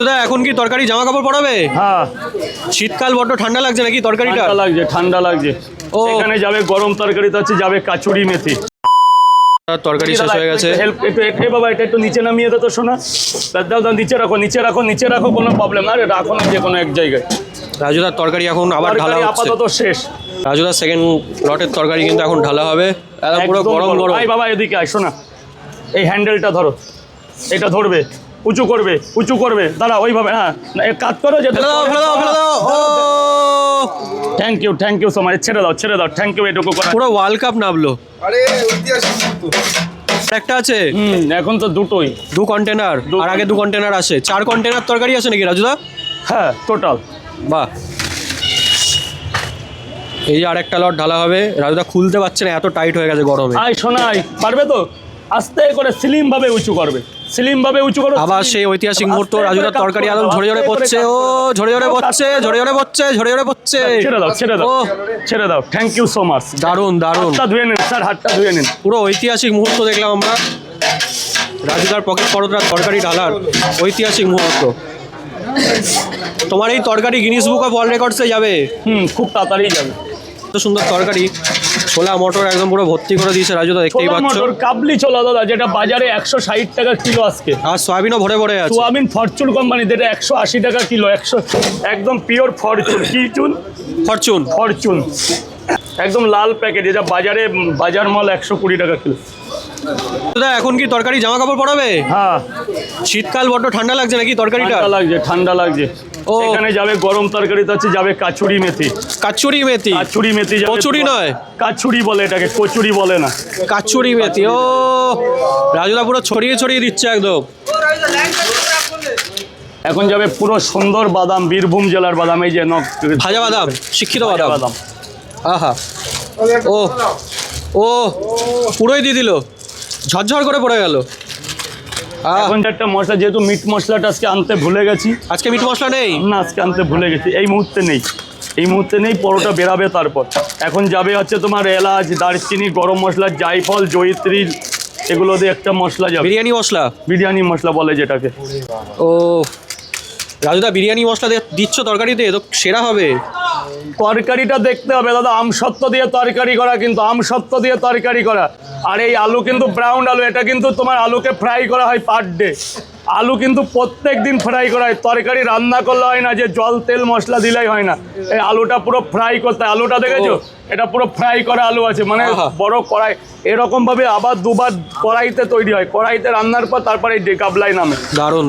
দাদা এখন কি তরকারি জামা কাপড় পরাবে? হ্যাঁ, শীতকাল বড্ড ঠান্ডা লাগছে নাকি তরকারিটা? ঠান্ডা লাগছে। ও। এখানে যাবে গরম তরকারিতে হচ্ছে যাবে কাচুরি মেথি। তরকারি শেষ হয়ে গেছে। একটু বাবা, এটা একটু নিচে নামিয়ে দে তো শোনা। দাও দাও, নিচে রাখো কোনো প্রবলেম না। রাখো না যে কোনো এক জায়গায়। রাজুদার তরকারি এখন আবার ঢালা তরকারি হচ্ছে। আপাতত শেষ। রাজুদার সেকেন্ড লটের তরকারি কিন্তু এখন ঢালা হবে। একদম পুরো একদম গরম গরম। আয় বাবা, এদিকে আয় শোনা। এই হ্যান্ডেলটা ধরো, এটা ধরবে, উঁচু করবে। দাঁড়া ওইভাবে। হ্যাঁ, কাট করো যে। ফেলে দাও ফেলে দাও ফেলে দাও। ও থ্যাংক ইউ সো মাচ। ছেড়ে দাও থ্যাংক ইউ। এটুকু করা পুরো ওয়ার্ল্ড কাপ নামলো। আরে ঐতিহাসিক তো। একটা আছে এখন তো দুটোই। দু কন্টেনার, আর আগে দু কন্টেনার আসে। 4 কন্টেনার তরকারি আছে নাকি রাজুদা? হ্যাঁ, টোটাল। বাহ, এই যে আরেকটা লট ঢালা হবে। রাজুদা খুলতে পারছে না, এত টাইট হয়ে গেছে গরমে। আয় শোনাই, পারবে তো? আস্তে করে স্লিম ভাবে উঁচু করবে। আবার সেই ঐতিহাসিক মুহূর্ত। রাজুদার তরকারি একদম ঝরে পড়ছে। ও ঝরে পড়ছে। ছেড়ে দাও। Thank you so much. দারুণ দারুণ। হাতটা ধুয়ে নিন স্যার, হাতটা ধুয়ে নিন। পুরো ঐতিহাসিক মুহূর্ত দেখলাম আমরা। রাজুদার পকেট পরোটার তরকারি ঢালার ঐতিহাসিক মুহূর্ত। তোমার এই তরকারি গিনিস বুক অফ ওয়ার্ল্ড রেকর্ডসে যাবে। খুব তাড়াতাড়ি যাবে। এত সুন্দর তরকারি। ছোলা মটর একদম পুরো ভর্তি করে দিয়েছে রাজুদা, দেখতেই ছোলা পাচ্ছ। মটর কাবলি ছোলা দাদা, যেটা বাজারে 160 টাকা কিলো আজকে। আর সয়াবিনও ভরে ভরে আছে। সোয়াবিন ফরচুন কোম্পানি, যেটা 180 টাকা কিলো। 100 একদম পিওর ফরচুন। কি চুন? ফরচুন একদম লাল প্যাকেট, যেটা বাজার মাল 120 টাকা কিলো। দাদা এখন কি তরকারি জামা কাপড় পরাবে? হ্যাঁ, শীতকাল বড্ড ঠান্ডা লাগছে নাকি তরকারিটা? ঠান্ডা লাগছে। ও। এখানে যাবে গরম তরকারিতে হচ্ছে যাবে কাচুরি মেথি। কাচুরি মেথি যাবে। কচুরি নয়, কাচুরি বলে এটাকে, কচুরি বলে না। কাচুরি মেথি। ও রাজুদা পুরো ছড়িয়ে দিচ্ছে একদম। এখন যাবে পুরো সুন্দর বাদাম, বীরভূম জেলার বাদাম। এই যে ভাজা বাদাম, শিক্ষিত বাদাম। আহা, ও ও পুরোই দিয়ে দিল, ঝরঝর করে পড়ে গেল। এখন একটা মশলা, যেহেতু মিট মশলাটা আজকে আনতে ভুলে গেছি। আজকে মিট মশলা নেই না, আজকে আনতে ভুলে গেছি। এই মুহূর্তে নেই। পরোটা বেরাবে তারপর। এখন যাবে হচ্ছে তোমার এলাচ, দারচিনি, গরম মশলা, জায়ফল, জয়িত্রী, এগুলো দিয়ে একটা মশলা যাবে। বিরিয়ানি মশলা বলে যেটাকে। ও রাজুদা বিরিয়ানি মশলা দিচ্ছ তরকারিতে, তো সেরা হবে। তরকারিটা দেখতে হবে দাদা, আমসত্ত্ব দিয়ে তরকারি করা, কিন্তু আমসত্ত্ব দিয়ে তরকারি করা। আর এই আলু কিন্তু ব্রাউন আলু, এটা কিন্তু তোমার আলুকে ফ্রাই করা হয় পার ডে। আলু কিন্তু প্রত্যেক দিন ফ্রাই করা হয়। তরকারি রান্না করলে হয় না যে জল তেল মশলা দিলেই হয় না। এই আলুটা পুরো ফ্রাই করতে হয়। আলুটা দেখেছো? এটা পুরো ফ্রাই করা আলু আছে, মানে বড় কড়াই। এরকম ভাবে আবার দুবার কড়াইতে তৈরি হয়। কড়াইতে রান্নার পর তারপরে এই গাবলায় নামে। দারুণ।